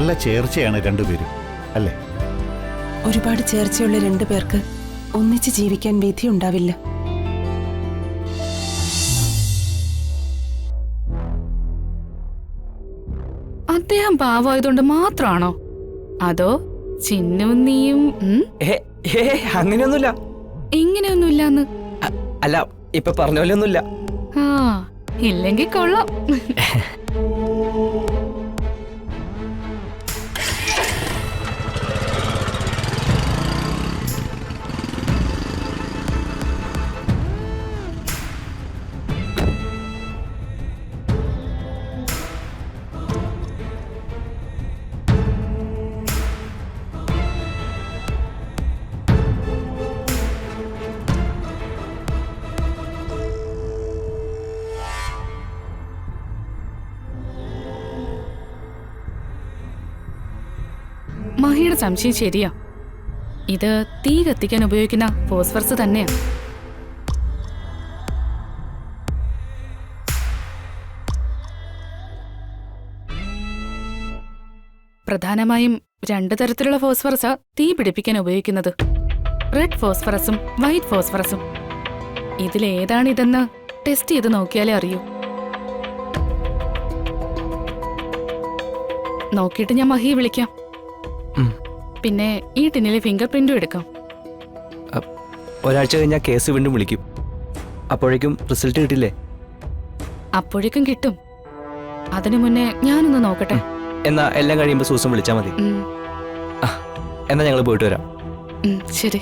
നല്ല ചേർച്ചയാണ് രണ്ടുപേരും, അല്ലേ? ഒരുപാട് ചേർച്ചയുള്ള രണ്ടുപേർക്ക് ഒന്നിച്ച് ജീവിക്കാൻ വിധി ഉണ്ടാവില്ല. അദ്ദേഹം പാവമായതുകൊണ്ട് മാത്രമാണോ, അതോ ചിന്നും നീയും? അങ്ങനെയൊന്നുമില്ല. ഇങ്ങനെയൊന്നുമില്ലാന്ന് അല്ല, ഇപ്പൊ പറഞ്ഞ പോലെ ഒന്നുമില്ല. ആ, ഇല്ലെങ്കി കൊള്ളാം. മഹിയുടെ സംശയം ശരിയാ. ഇത് തീ കത്തിക്കാൻ ഉപയോഗിക്കുന്ന ഫോസ്ഫറസ് തന്നെയാ. പ്രധാനമായും 2 തരത്തിലുള്ള ഫോസ്ഫറസാ തീ പിടിപ്പിക്കാൻ ഉപയോഗിക്കുന്നത്, റെഡ് ഫോസ്ഫറസും വൈറ്റ് ഫോസ്ഫറസും. ഇതിലേതാണിതെന്ന് ടെസ്റ്റ് ചെയ്ത് നോക്കിയാലേ അറിയൂ. നോക്കിയിട്ട് ഞാൻ മഹിയെ വിളിക്കാം. പിന്നെ ഈ ടിന്നിലെ ഫിംഗർ പ്രിന്റും എടുക്കാം. ഒരാഴ്ച കഴിഞ്ഞാൽ കേസ് വീണ്ടും വിളിക്കും. അപ്പോഴേക്കും റിസൾട്ട് കിട്ടില്ലേ? അപ്പോഴേക്കും കിട്ടും. അതിനു മുന്നേ ഞാനൊന്ന് നോക്കട്ടെ. എന്നാ എല്ലാം കഴിയുമ്പോൾ സൂസം വിളിച്ചാൽ മതി. എന്നാ ഞങ്ങൾ പോയിട്ട് വരാം. ശരി.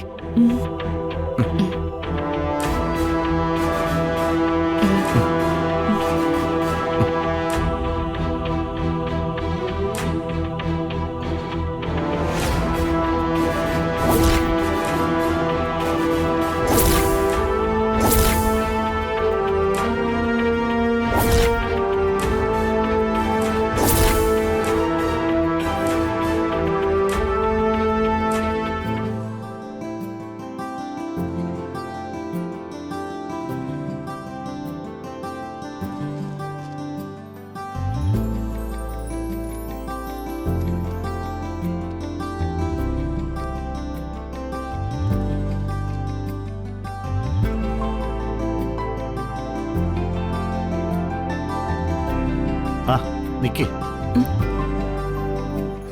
ആ, നിക്ക്.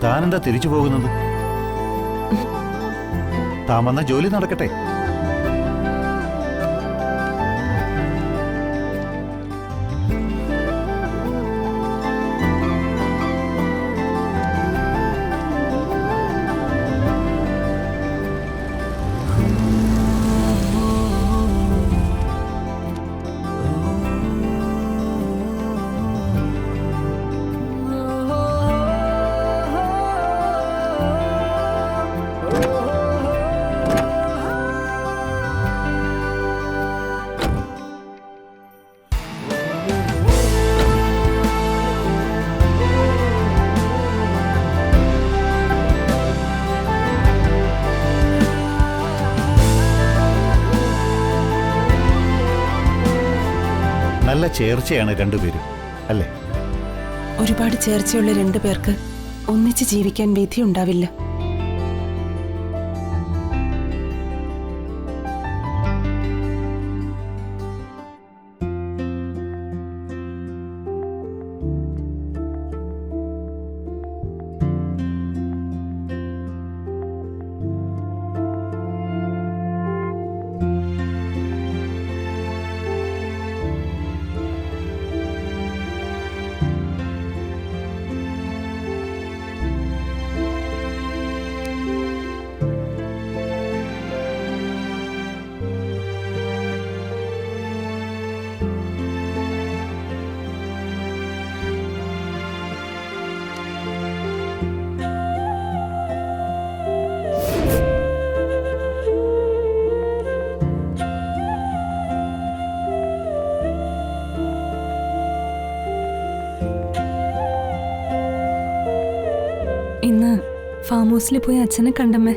താനെന്താ തിരിച്ചു പോകുന്നത്? താൻ വന്ന ജോലി നടക്കട്ടെ. നല്ല ചേർച്ചയാണ് രണ്ടുപേരും, അല്ലേ? ഒരുപാട് ചേർച്ചയുള്ള രണ്ടുപേർക്ക് ഒന്നിച്ച് ജീവിക്കാൻ വിധി ഉണ്ടാവില്ല. ഇന്ന് ഫാം ഹൗസിൽ പോയി അച്ഛനെ കണ്ടമ്മേ.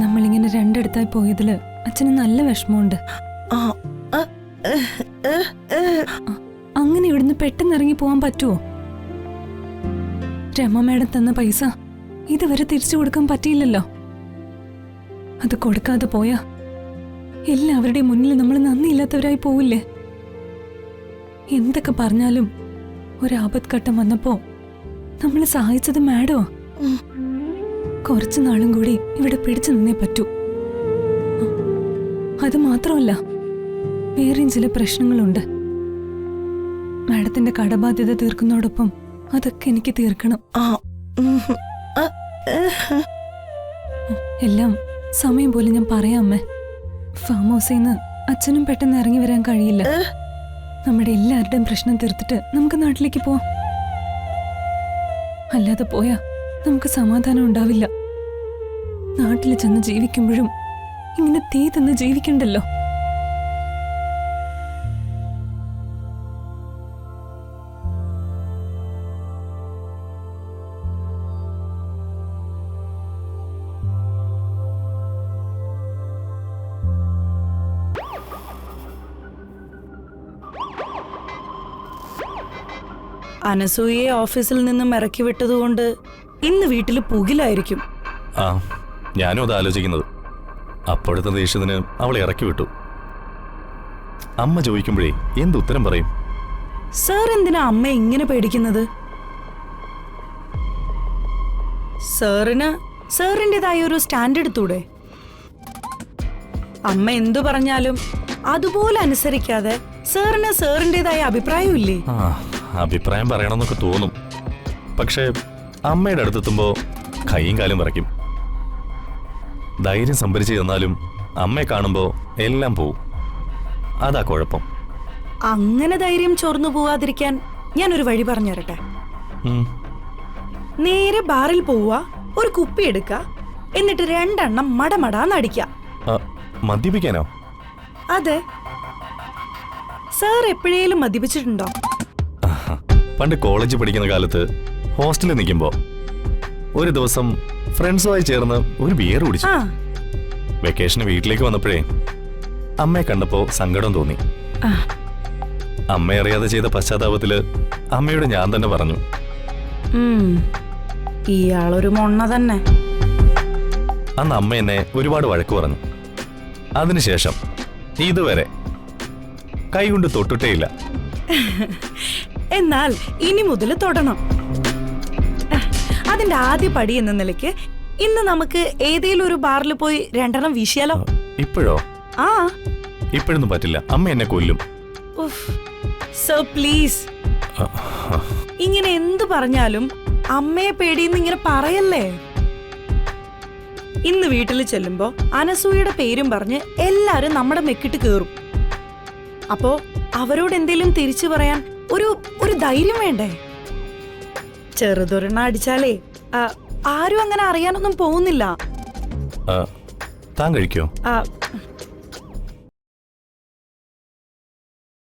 നമ്മളിങ്ങനെ രണ്ടിടത്തായി പോയതില് അച്ഛന് നല്ല വിഷമമുണ്ട്. അങ്ങനെ ഇവിടുന്ന് പെട്ടെന്ന് ഇറങ്ങി പോവാൻ പറ്റുമോ? രമ മേഡം തന്ന പൈസ ഇതുവരെ തിരിച്ചു കൊടുക്കാൻ പറ്റിയില്ലല്ലോ. അത് കൊടുക്കാതെ പോയാ എല്ലാവരുടെയും മുന്നിൽ നമ്മൾ നന്ദിയില്ലാത്തവരായി പോവില്ലേ? എന്തൊക്കെ പറഞ്ഞാലും ഒരാപത്ഘട്ടം വന്നപ്പോ നമ്മൾ സഹായിച്ചത് മാഡോ. കുറച്ചു നാളും കൂടി ഇവിടെ പിടിച്ചു നിന്നേ പറ്റൂ. അത് മാത്രമല്ല, വേറെയും ചില പ്രശ്നങ്ങളുണ്ട്. മാഡത്തിന്റെ കടബാധ്യത തീർക്കുന്നതോടൊപ്പം അതൊക്കെ എനിക്ക് തീർക്കണം. എല്ലാം സമയം പോലെ ഞാൻ പറയാം അമ്മേ. ഫാം ഹൗസിൽ നിന്ന് അച്ഛനും പെട്ടെന്ന് ഇറങ്ങി വരാൻ കഴിയില്ല. നമ്മുടെ എല്ലാവരുടെയും പ്രശ്നം തീർത്തിട്ട് നമുക്ക് നാട്ടിലേക്ക് പോവാം. അല്ലാതെ പോയാ നമുക്ക് സമാധാനം ഉണ്ടാവില്ല. നാട്ടിൽ ചെന്ന് ജീവിക്കുമ്പോഴും ഇങ്ങനെ തീ തന്ന് ജീവിക്കണ്ടല്ലോ. അനസൂയയെ ഓഫീസിൽ നിന്നും ഇറക്കി വിട്ടതുകൊണ്ട് ഇന്ന് വീട്ടിൽ പുകിലായിരിക്കും. ആ, ഞാനും അത് ആലോചിക്കുന്നത്. അപ്പോഴത്തെ ദേഷ്യത്തിന് അവളെ ഇറക്കി വിട്ടു. അമ്മ ചോദിക്കുമ്പോഴേ എന്ത് ഉത്തരം പറയും? സാർ എന്തിനാ അമ്മ ഇങ്ങനെ പേടിക്കുന്നത്? സാറിന് സാറിൻ്റെതായ ഒരു സ്റ്റാൻഡ് എടുത്തൂടെ? അമ്മ എന്തു പറഞ്ഞാലും അതുപോലെ അനുസരിക്കാതെ സാറിന് സാറിൻ്റെതായ അഭിപ്രായമില്ലേ? ആ, അഭിപ്രായം പറയണമെന്നൊക്കെ തോന്നും. പക്ഷേ അമ്മയുടെ അടുത്തെത്തുമ്പോൾ കൈയും കാലും വിറയ്ക്കും. ധൈര്യം സംഭരിച്ച് ചെന്നാലും അമ്മയെ കാണുമ്പോൾ എല്ലാം പോവും. അതാ കുഴപ്പം. അങ്ങനെ ധൈര്യം ചോർന്നു പോവാതിരിക്കാൻ ഞാനൊരു വഴി പറഞ്ഞു തരട്ടെ. നേരെ ബാറിൽ പോവുക, ഒരു കുപ്പി എടുക്കുക, എന്നിട്ട് 2 എണ്ണം മടമടാന്നടിക്കുക. മദ്യപിക്കാനോ? അതെ. സാർ എപ്പോഴേലും മദ്യപിച്ചിട്ടുണ്ടോ? പണ്ട് കോളേജ് പഠിക്കുന്ന കാലത്ത് ഹോസ്റ്റലിൽ നിൽക്കുമ്പോൾ ഒരു ദിവസം ഫ്രണ്ട്സുമായി ചേർന്ന് ഒരു ബിയർ കുടിച്ചു. വെക്കേഷന് വീട്ടിലേക്ക് വന്നപ്പോഴേ അമ്മയെ കണ്ടപ്പോ സങ്കടം തോന്നി. അമ്മ അറിയാതെ ചെയ്ത പശ്ചാത്താപത്തില് അമ്മയോട് ഞാൻ തന്നെ പറഞ്ഞു. ഇയാളൊരു മൊണ്ണ തന്നെ. അന്ന് അമ്മ എന്നെ ഒരുപാട് വഴക്ക് പറഞ്ഞു. അതിനുശേഷം ഇതുവരെ കൈകൊണ്ട് തൊട്ടിട്ടേയില്ല. എന്നാൽ ഇനി മുതൽ തൊടണം. അതിന്റെ ആദ്യ പടി എന്ന നിലയ്ക്ക് ഇന്ന് നമുക്ക് ഏതെങ്കിലും ഒരു ബാറിൽ പോയി 2 എണ്ണം വീശിയാലോ? ഇപ്പോഴോ? ആ, ഇപ്പോഴൊന്നും പറ്റില്ല. അമ്മ എന്നെ കൊല്ലും. സർ പ്ലീസ്, ഇങ്ങനെ എന്തു പറഞ്ഞാലും അമ്മയെ പേടിയെന്ന് ഇങ്ങനെ പറയല്ലേ. ഇന്ന് വീട്ടിൽ ചെല്ലുമ്പോ അനസൂയയുടെ പേരും പറഞ്ഞ് എല്ലാരും നമ്മുടെ മെക്കിട്ട് കേറും. അപ്പോ അവരോട് എന്തെങ്കിലും തിരിച്ചു പറയാൻ ഒരു ധൈര്യം വേണ്ടേ? ചെറുതൊരെണ്ണ അടിച്ചാലേ ആരും അങ്ങനെ അറിയാനൊന്നും പോകുന്നില്ല. താൻ കഴിക്കോ?